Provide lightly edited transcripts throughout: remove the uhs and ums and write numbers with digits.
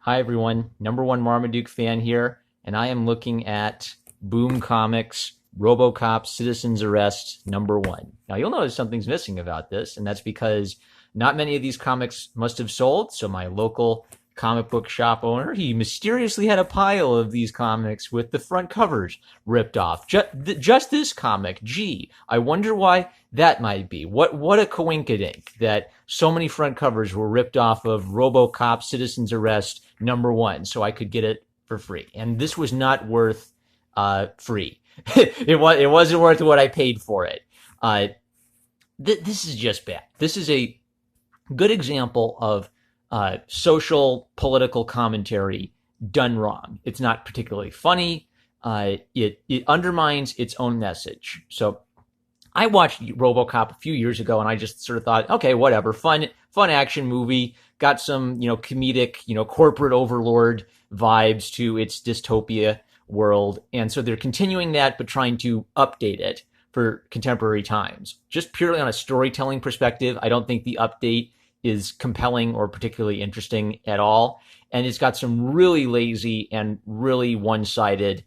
Hi everyone, number one Marmaduke fan here, and I am looking at Boom Comics Robocop Citizen's Arrest number one. Now you'll notice something's missing about this, and that's because not many of these comics must have sold, so my local comic book shop owner, he mysteriously had a pile of these comics with the front covers ripped off. Just this comic, gee, I wonder why that might be. What a coinkydink that so many front covers were ripped off of RoboCop Citizen's Arrest number one, so I could get it for free. And this was not worth free. It wasn't worth what I paid for it. This is just bad. This is a good example of social political commentary done wrong. It's not particularly funny. It undermines its own message. So I watched RoboCop a few years ago, and I just sort of thought, okay, whatever, fun action movie, got some comedic corporate overlord vibes to its dystopia world, and so they're continuing that, but trying to update it for contemporary times. Just purely on a storytelling perspective, I don't think the update is compelling or particularly interesting at all. And it's got some really lazy and really one-sided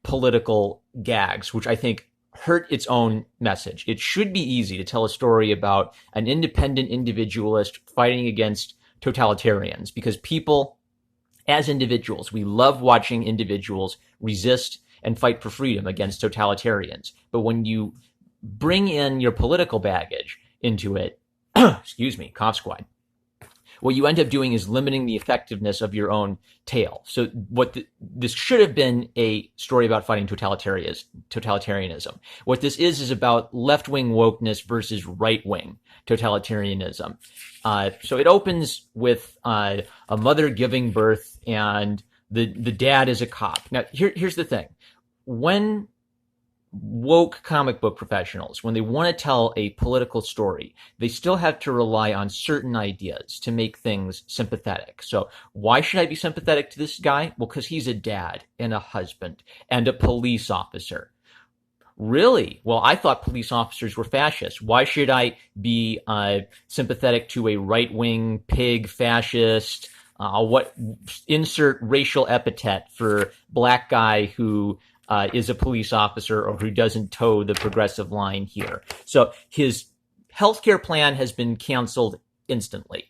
political gags, which I think hurt its own message. It should be easy to tell a story about an independent individualist fighting against totalitarians, because people, as individuals, we love watching individuals resist and fight for freedom against totalitarians. But when you bring in your political baggage into it, excuse me, cough squad, what you end up doing is limiting the effectiveness of your own tale. So this should have been a story about fighting totalitarianism. What this is about left-wing wokeness versus right-wing totalitarianism. So it opens with a mother giving birth, and the dad is a cop. Now, here's the thing. When woke comic book professionals, when they want to tell a political story, they still have to rely on certain ideas to make things sympathetic. So why should I be sympathetic to this guy? Well, because he's a dad and a husband and a police officer. Really? Well, I thought police officers were fascists. Why should I be sympathetic to a right-wing pig fascist? Insert racial epithet for black guy who is a police officer or who doesn't toe the progressive line here. So his healthcare plan has been canceled instantly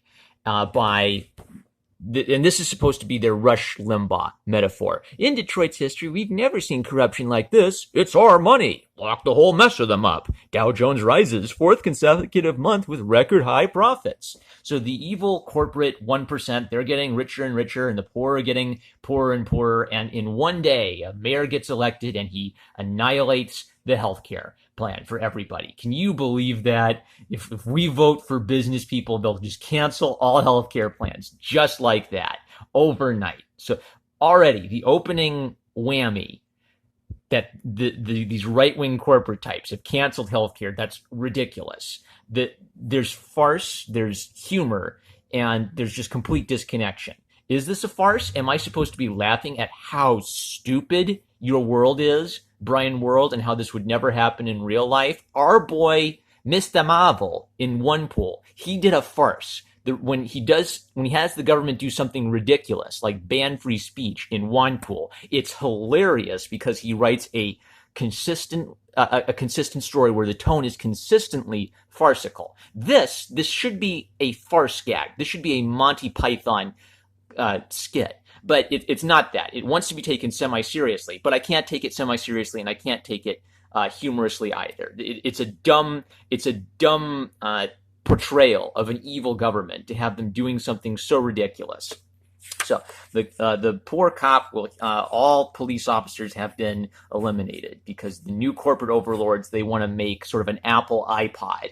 and this is supposed to be their Rush Limbaugh metaphor. In Detroit's history, we've never seen corruption like this. It's our money. Lock the whole mess of them up. Dow Jones rises, fourth consecutive month with record high profits. So the evil corporate 1%, they're getting richer and richer, and the poor are getting poorer and poorer. And in one day, a mayor gets elected and he annihilates the healthcare plan for everybody. Can you believe that? If we vote for business people, they'll just cancel all healthcare plans just like that overnight. So already the opening whammy that these right-wing corporate types have canceled healthcare, that's ridiculous. There's farce, there's humor, and there's just complete disconnection. Is this a farce? Am I supposed to be laughing at how stupid your world is, Brian World, and how this would never happen in real life? Our boy, Mr. Marvel, in One Pool, he did a farce. When he has the government do something ridiculous, like ban free speech in One Pool, it's hilarious because he writes a consistent story where the tone is consistently farcical. This should be a farce gag. This should be a Monty Python skit. But it's not that. It wants to be taken semi-seriously, but I can't take it semi-seriously, and I can't take it humorously either. It's a dumb portrayal of an evil government to have them doing something so ridiculous. So the poor cop all police officers have been eliminated because the new corporate overlords, they want to make sort of an Apple iPod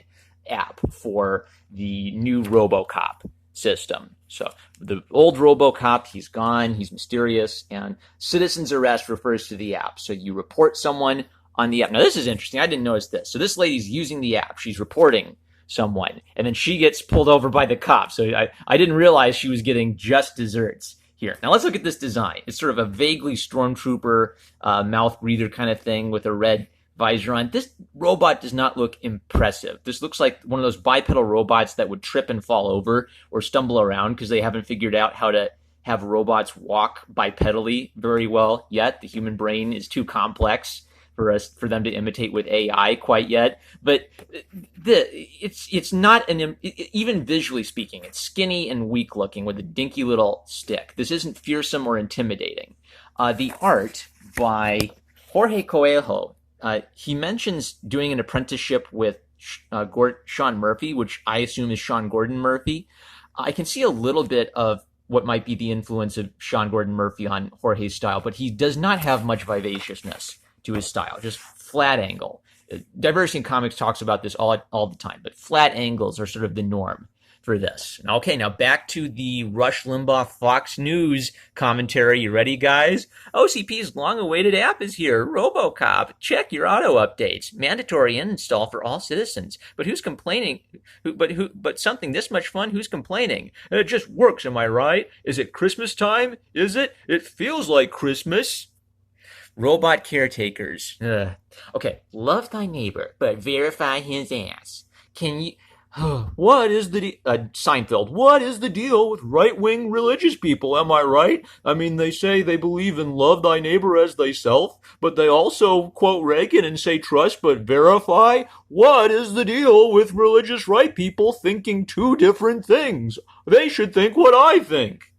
app for the new Robocop system. So the old Robocop, he's gone, he's mysterious, and Citizen's Arrest refers to the app. So you report someone on the app. Now this is interesting. I didn't notice this. So this lady's using the app. She's reporting someone, and then she gets pulled over by the cops. So I didn't realize she was getting just desserts here. Now let's look at this design. It's sort of a vaguely stormtrooper mouth breather kind of thing with a red visor on. This robot does not look impressive. This looks like one of those bipedal robots that would trip and fall over or stumble around because they haven't figured out how to have robots walk bipedally very well yet. The human brain is too complex for them to imitate with AI quite yet. But it's not even visually speaking, it's skinny and weak looking with a dinky little stick. This isn't fearsome or intimidating. The art by Jorge Coelho, he mentions doing an apprenticeship with Sean Murphy, which I assume is Sean Gordon Murphy. I can see a little bit of what might be the influence of Sean Gordon Murphy on Jorge's style, but he does not have much vivaciousness to his style, just flat angle. Diversity in Comics talks about this all the time, but flat angles are sort of the norm for this. Okay, now back to the Rush Limbaugh Fox News commentary. You ready, guys? OCP's long-awaited app is here, Robocop. Check your auto updates. Mandatory install for all citizens. But who's complaining? But something this much fun, who's complaining? It just works, am I right? Is it Christmas time? Is it? It feels like Christmas. Robot caretakers. Okay, love thy neighbor, but verify his ass. Can you... What is the Seinfeld, what is the deal with right-wing religious people, am I right? I mean, they say they believe in love thy neighbor as thyself, but they also quote Reagan and say trust but verify. What is the deal with religious right people thinking two different things? They should think what I think.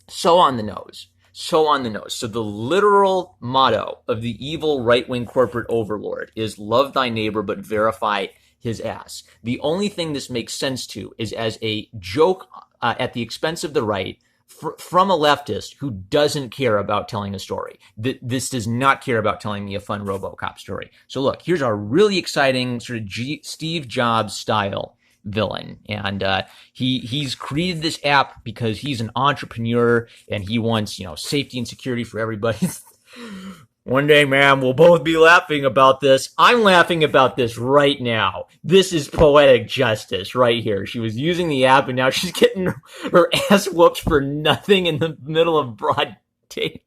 So on the nose. So on the nose. So the literal motto of the evil right-wing corporate overlord is love thy neighbor but verify his ass. The only thing this makes sense to is as a joke at the expense of the right from a leftist who doesn't care about telling a story. This does not care about telling me a fun Robocop story. So look, here's our really exciting sort of Steve Jobs style villain. And he's created this app because he's an entrepreneur and he wants, safety and security for everybody. One day, ma'am, we'll both be laughing about this. I'm laughing about this right now. This is poetic justice right here. She was using the app and now she's getting her ass whooped for nothing in the middle of broad daylight.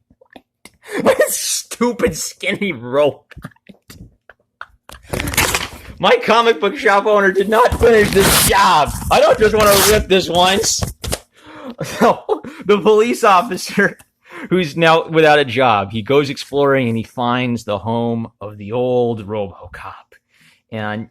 What a stupid skinny robot. My comic book shop owner did not finish this job. I don't just want to rip this once. So, the police officer who's now without a job, he goes exploring and he finds the home of the old Robocop. And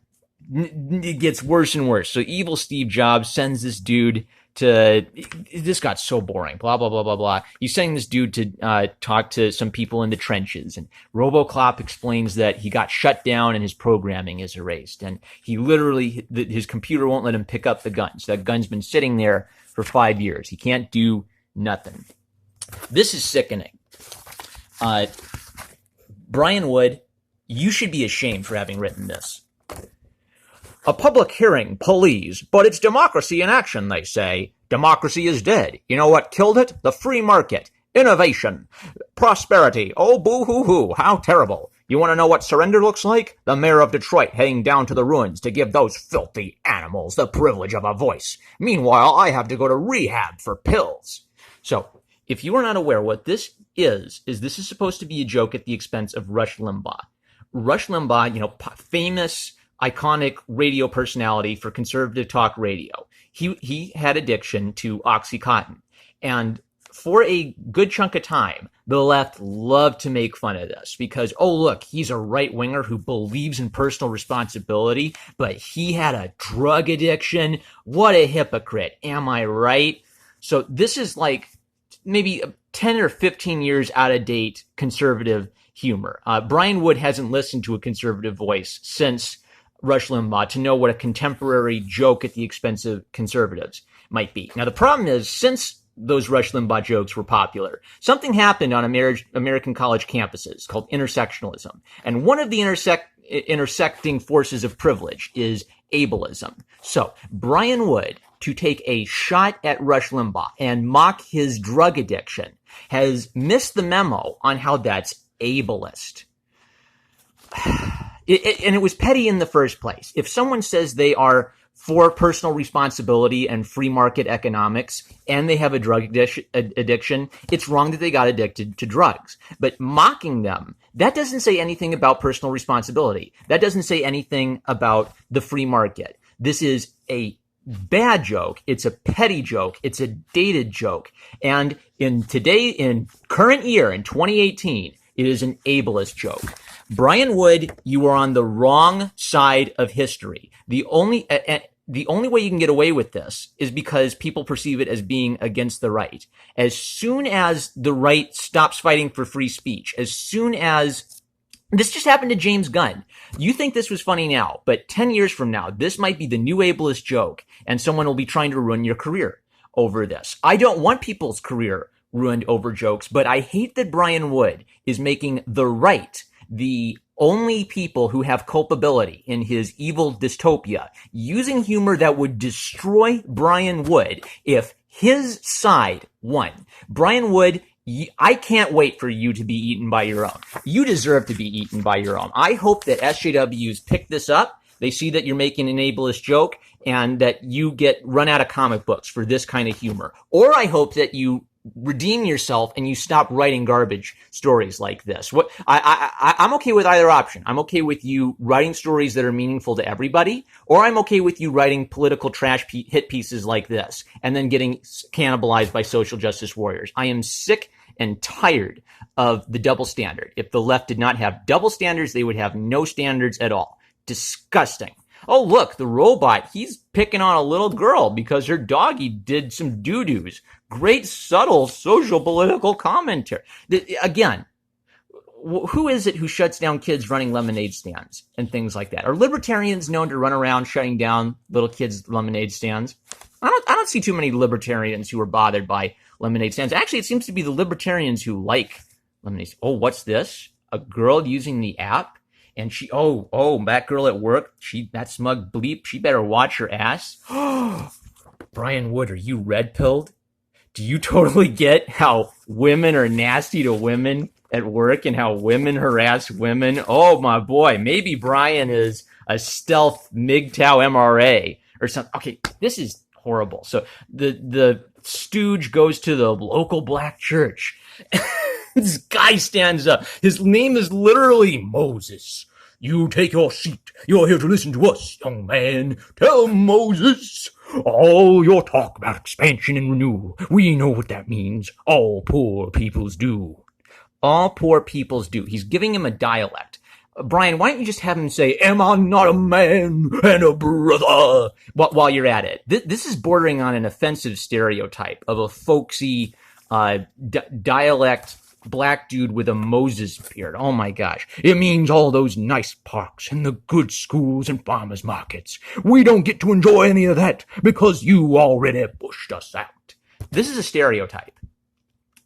it gets worse and worse. So evil Steve Jobs sends this dude this got so boring, blah, blah, blah, blah, blah. He's sending this dude to talk to some people in the trenches. And Robocop explains that he got shut down and his programming is erased. And he literally, his computer won't let him pick up the gun. So that gun's been sitting there for 5 years. He can't do nothing. This is sickening. Brian Wood, you should be ashamed for having written this. A public hearing, please, but it's democracy in action, they say. Democracy is dead. You know what killed it? The free market. Innovation. Prosperity. Oh, boo-hoo-hoo. How terrible. You want to know what surrender looks like? The mayor of Detroit heading down to the ruins to give those filthy animals the privilege of a voice. Meanwhile, I have to go to rehab for pills. So, if you are not aware, what this is this is supposed to be a joke at the expense of Rush Limbaugh. Rush Limbaugh, famous, iconic radio personality for conservative talk radio. He had addiction to Oxycontin. And for a good chunk of time, the left loved to make fun of this because, oh, look, he's a right-winger who believes in personal responsibility, but he had a drug addiction. What a hypocrite. Am I right? So this is like maybe 10 or 15 years out of date conservative humor. Brian Wood hasn't listened to a conservative voice since Rush Limbaugh to know what a contemporary joke at the expense of conservatives might be. Now, the problem is, since those Rush Limbaugh jokes were popular, something happened on American college campuses called intersectionalism. And one of the intersecting forces of privilege is ableism. So Brian Wood, to take a shot at Rush Limbaugh and mock his drug addiction, has missed the memo on how that's ableist. And it was petty in the first place. If someone says they are for personal responsibility and free market economics and they have a drug addiction, it's wrong that they got addicted to drugs. But mocking them, that doesn't say anything about personal responsibility. That doesn't say anything about the free market. This is a bad joke. It's a petty joke. It's a dated joke. And in current year, in 2018, it is an ableist joke. Brian Wood, you are on the wrong side of history. The only way you can get away with this is because people perceive it as being against the right. As soon as the right stops fighting for free speech, as soon as this just happened to James Gunn. You think this was funny now, but 10 years from now, this might be the new ableist joke, and someone will be trying to ruin your career over this. I don't want people's career ruined over jokes, but I hate that Brian Wood is making the right the only people who have culpability in his evil dystopia, using humor that would destroy Brian Wood if his side won. Brian Wood, I can't wait for you to be eaten by your own. You deserve to be eaten by your own. I hope that SJWs pick this up. They see that you're making an ableist joke and that you get run out of comic books for this kind of humor. Or I hope that you redeem yourself and you stop writing garbage stories like this. I'm okay with either option. I'm okay with you writing stories that are meaningful to everybody, or I'm okay with you writing political trash hit pieces like this and then getting cannibalized by social justice warriors. I am sick and tired of the double standard. If the left did not have double standards, they would have no standards at all. Disgusting. Oh, look, the robot, he's picking on a little girl because her doggy did some doo-doos. Great, subtle, social, political commentary. Again, who is it who shuts down kids running lemonade stands and things like that? Are libertarians known to run around shutting down little kids' lemonade stands? I don't see too many libertarians who are bothered by lemonade stands. Actually, it seems to be the libertarians who like lemonade. Oh, what's this? A girl using the app? And that girl at work, that smug bleep, she better watch her ass. Brian Wood, are you red-pilled? Do you totally get how women are nasty to women at work and how women harass women? Oh, my boy, maybe Brian is a stealth MGTOW MRA or something. Okay, this is horrible. So the stooge goes to the local black church. This guy stands up. His name is literally Moses. You take your seat. You're here to listen to us, young man. Tell Moses. All your talk about expansion and renewal. We know what that means. All poor peoples do. All poor peoples do. He's giving him a dialect. Brian, why don't you just have him say, am I not a man and a brother? While you're at it. This is bordering on an offensive stereotype of a folksy dialect black dude with a Moses beard. Oh my gosh. It means all those nice parks and the good schools and farmers markets. We don't get to enjoy any of that because you already pushed us out. This is a stereotype.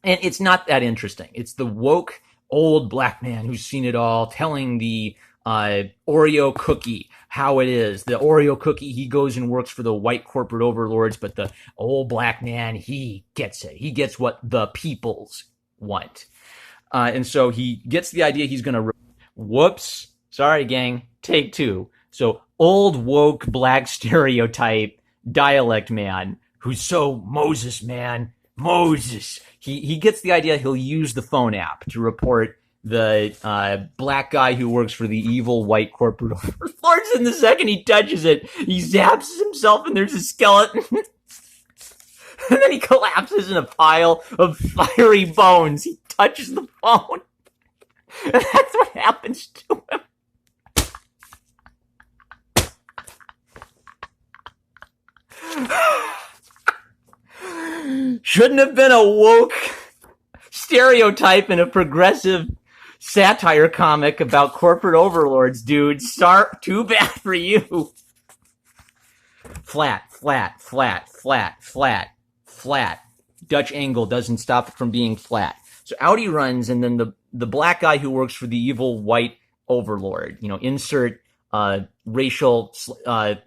And it's not that interesting. It's the woke old black man who's seen it all telling the Oreo cookie how it is. The Oreo cookie, he goes and works for the white corporate overlords, but the old black man, he gets it. He gets what the peoples want. And so he gets the idea he's going to... Whoops. Sorry, gang. Take two. So old woke black stereotype dialect man who's so Moses, man. Moses. He gets the idea he'll use the phone app to report the black guy who works for the evil white corporate overlords. And the second he touches it, he zaps himself and there's a skeleton. And then he collapses in a pile of fiery bones. He touches the phone. And that's what happens to him. Shouldn't have been a woke stereotype in a progressive satire comic about corporate overlords, dude. Too bad for you. Flat, flat, flat, flat, flat, flat. Dutch angle doesn't stop it from being flat. So out he runs, and then the black guy who works for the evil white overlord, insert racial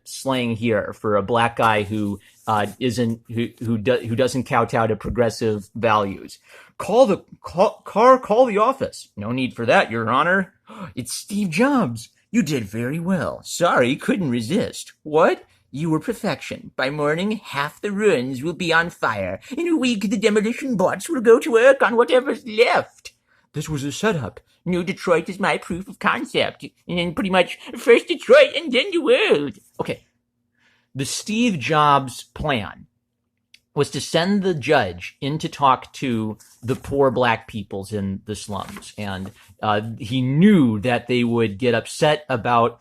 slang here for a black guy who doesn't kowtow to progressive values. Call the office. No need for that, Your Honor. It's Steve Jobs. You did very well. Sorry, couldn't resist. What? You were perfection. By morning, half the ruins will be on fire. In a week, the demolition bots will go to work on whatever's left. This was a setup. New Detroit is my proof of concept. And then pretty much first Detroit and then the world. Okay. the Steve Jobs plan was to send the judge in to talk to the poor black peoples in the slums. And he knew that they would get upset about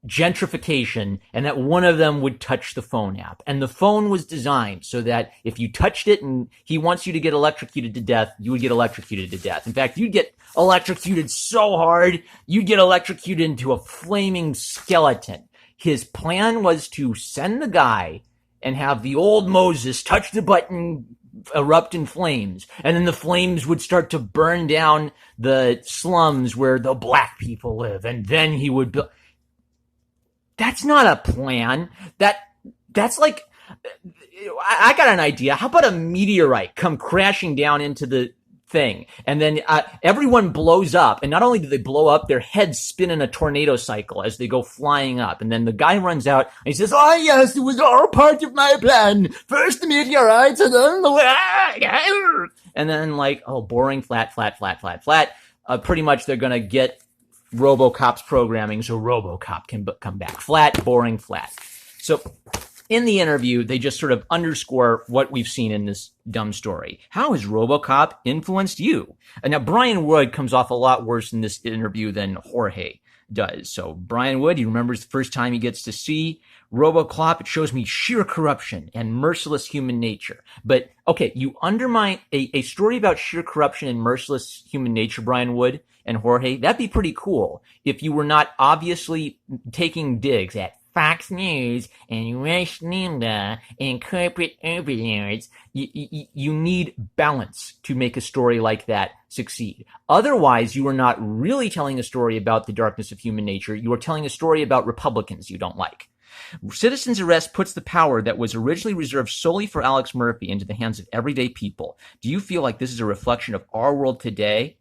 gentrification and that one of them would touch the phone app. And the phone was designed so that if you touched it and he wants you to get electrocuted to death, you would get electrocuted to death. In fact, you'd get electrocuted so hard, you'd get electrocuted into a flaming skeleton. His plan was to send the guy and have the old Moses touch the button, erupt in flames, and then the flames would start to burn down the slums where the black people live, and then he would build. That's not a plan. That's like, I got an idea. How about a meteorite come crashing down into the thing, and then everyone blows up, and not only do they blow up, their heads spin in a tornado cycle as they go flying up, and then the guy runs out and he says, "Oh yes, it was all part of my plan. First the meteorites, and then the..." And then like, oh, boring, flat. Pretty much they're gonna get Robocop's programming so Robocop can come back. Flat, boring, flat. So in the interview, they just sort of underscore what we've seen in this dumb story. How has Robocop influenced you? And now, Brian Wood comes off a lot worse in this interview than Jorge does. So Brian Wood, he remembers the first time he gets to see Robocop. It shows me sheer corruption and merciless human nature. But, okay, you undermine a story about sheer corruption and merciless human nature, Brian Wood and Jorge. That'd be pretty cool if you were not obviously taking digs at Fox News and Rush Limbaugh and corporate overlords. You need balance to make a story like that succeed. Otherwise, you are not really telling a story about the darkness of human nature. You are telling a story about Republicans you don't like. Citizens Arrest puts the power that was originally reserved solely for Alex Murphy into the hands of everyday people. Do you feel like this is a reflection of our world today?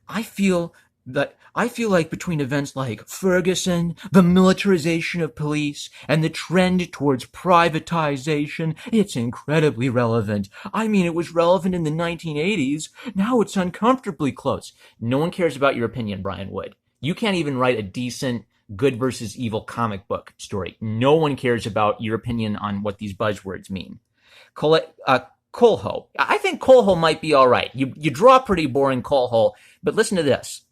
I feel like between events like Ferguson, the militarization of police, and the trend towards privatization, it's incredibly relevant. I mean, it was relevant in the 1980s. Now it's uncomfortably close. No one cares about your opinion, Brian Wood. You can't even write a decent good versus evil comic book story. No one cares about your opinion on what these buzzwords mean. Coal-Ho. I think Coal-Ho might be all right. You draw pretty boring Coal-Ho, but listen to this.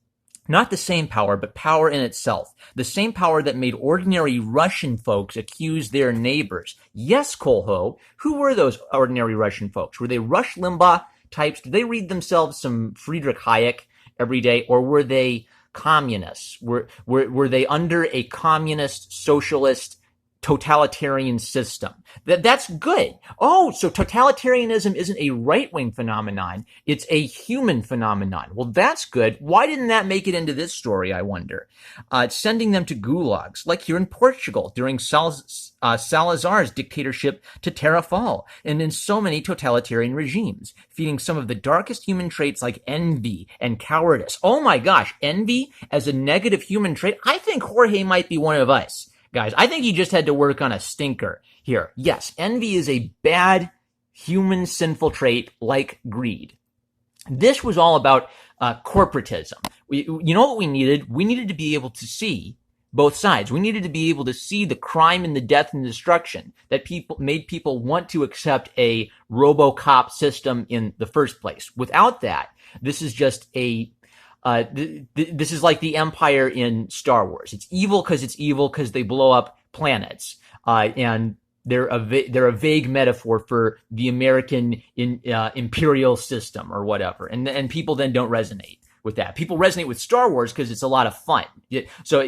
Not the same power, but power in itself. The same power that made ordinary Russian folks accuse their neighbors. Yes, Coal-Ho. Who were those ordinary Russian folks? Were they Rush Limbaugh types? Did they read themselves some Friedrich Hayek every day? Or were they communists? Were they under a communist, socialist, totalitarian system? That's good. Oh, so totalitarianism isn't a right-wing phenomenon. It's a human phenomenon. Well, that's good. Why didn't that make it into this story, I wonder? Sending them to gulags, like here in Portugal during Salazar's dictatorship to Tarrafal, and in so many totalitarian regimes, feeding some of the darkest human traits like envy and cowardice. Oh my gosh, envy as a negative human trait? I think Jorge might be one of us. Guys, I think he just had to work on a stinker here. Yes, envy is a bad human sinful trait like greed. This was all about corporatism. You know what we needed? We needed to be able to see both sides. We needed to be able to see the crime and the death and destruction that made people want to accept a Robocop system in the first place. Without that, this is just this is like the Empire in Star Wars. It's evil because they blow up planets, and they're a vague metaphor for the American imperial system or whatever, and people then don't resonate with that. People resonate with Star Wars because it's a lot of fun. So,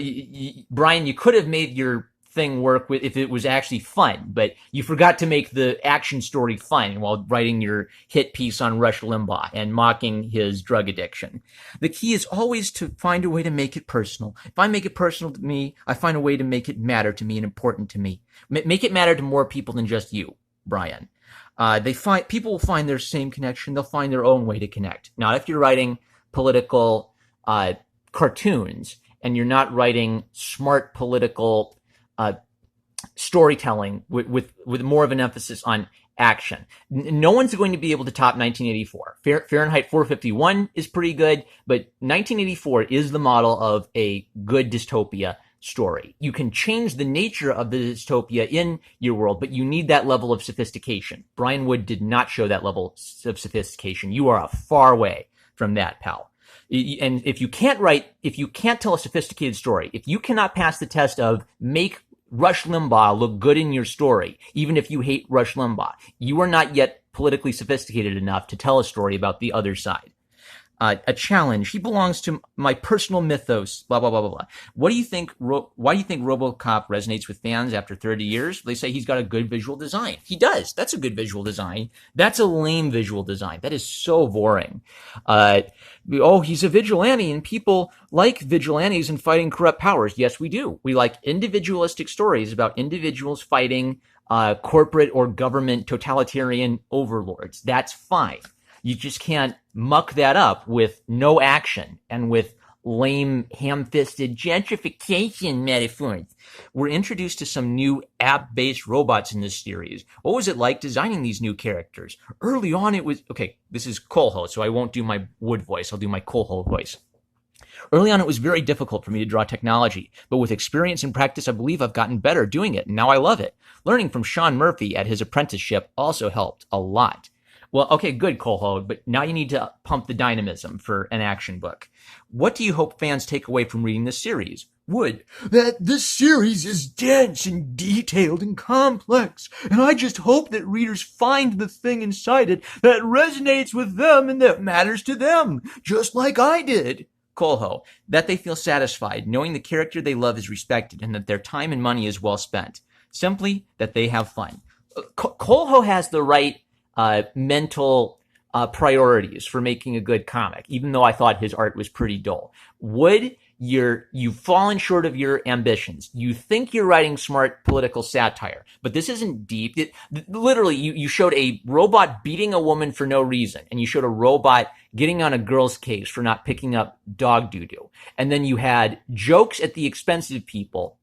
Brian, you could have made your thing work if it was actually fun, but you forgot to make the action story fun while writing your hit piece on Rush Limbaugh and mocking his drug addiction. The key is always to find a way to make it personal. If I make it personal to me, I find a way to make it matter to me and important to me. Make it matter to more people than just you, Brian. People will find their same connection. They'll find their own way to connect. Now, if you're writing political cartoons and you're not writing smart political storytelling with more of an emphasis on action. No one's going to be able to top 1984. Fahrenheit 451 is pretty good, but 1984 is the model of a good dystopia story. You can change the nature of the dystopia in your world, but you need that level of sophistication. Brian Wood did not show that level of sophistication. You are a far way from that, pal. And if you can't tell a sophisticated story, if you cannot pass the test of make Rush Limbaugh look good in your story, even if you hate Rush Limbaugh, you are not yet politically sophisticated enough to tell a story about the other side. A challenge. He belongs to my personal mythos. Blah blah blah blah blah. What do you think? Why do you think RoboCop resonates with fans after 30 years? They say he's got a good visual design. He does. That's a good visual design. That's a lame visual design. That is so boring. He's a vigilante, and people like vigilantes and fighting corrupt powers. Yes, we do. We like individualistic stories about individuals fighting corporate or government totalitarian overlords. That's fine. You just can't muck that up with no action and with lame, ham-fisted gentrification metaphors. We're introduced to some new app-based robots in this series. What was it like designing these new characters? Early on, it was... Okay, this is Colho, so I won't do my Wood voice. I'll do my Colho voice. Early on, it was very difficult for me to draw technology, but with experience and practice, I believe I've gotten better doing it, and now I love it. Learning from Sean Murphy at his apprenticeship also helped a lot. Well, okay, good, Colho, but now you need to pump the dynamism for an action book. What do you hope fans take away from reading this series? Wood, that this series is dense and detailed and complex, and I just hope that readers find the thing inside it that resonates with them and that matters to them, just like I did. Colho, that they feel satisfied, knowing the character they love is respected and that their time and money is well spent. Simply that they have fun. Colho has the right mental priorities for making a good comic, even though I thought his art was pretty dull. Wood, you've fallen short of your ambitions. You think you're writing smart political satire, but this isn't deep. Literally, you showed a robot beating a woman for no reason, and you showed a robot getting on a girl's case for not picking up dog doo-doo. And then you had jokes at the expense of people,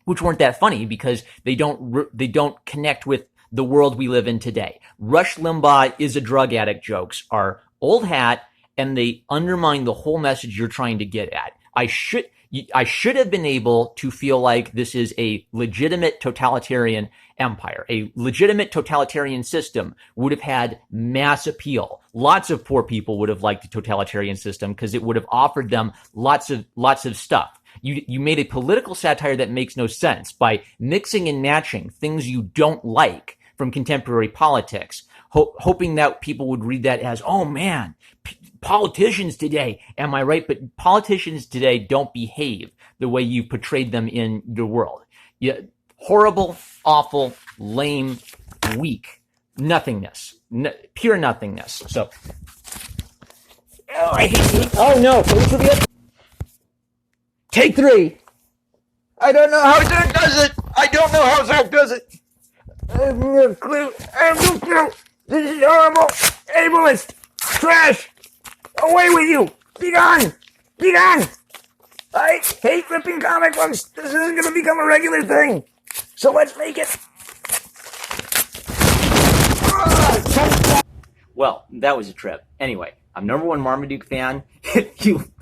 which weren't that funny because they don't connect with the world we live in today. Rush Limbaugh is a drug addict jokes are old hat, and they undermine the whole message you're trying to get at. I should have been able to feel like this is a legitimate totalitarian empire. A legitimate totalitarian system would have had mass appeal. Lots of poor people would have liked the totalitarian system because it would have offered them lots of stuff. You made a political satire that makes no sense by mixing and matching things you don't like from contemporary politics, hoping that people would read that as, oh man, politicians today, am I right? But politicians today don't behave the way you portrayed them in your world. Yeah, horrible, awful, lame, weak, nothingness, pure nothingness. So, oh no, take 3. I don't know how Zach does it. I don't know how Zach does it. I have no clue. I have no clue. This is horrible. Ableist. Trash. Away with you. Be gone. Be gone. I hate ripping comic books. This isn't going to become a regular thing. So let's make it. Well, that was a trip. Anyway, I'm #1 Marmaduke fan. If you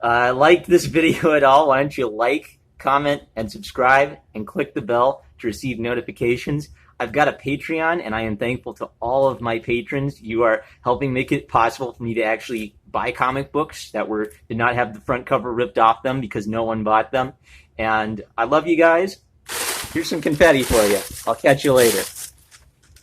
liked this video at all, why don't you like, comment, and subscribe, and click the bell to receive notifications. I've got a Patreon, and I am thankful to all of my patrons. You are helping make it possible for me to actually buy comic books that did not have the front cover ripped off them because no one bought them. And I love you guys. Here's some confetti for you. I'll catch you later.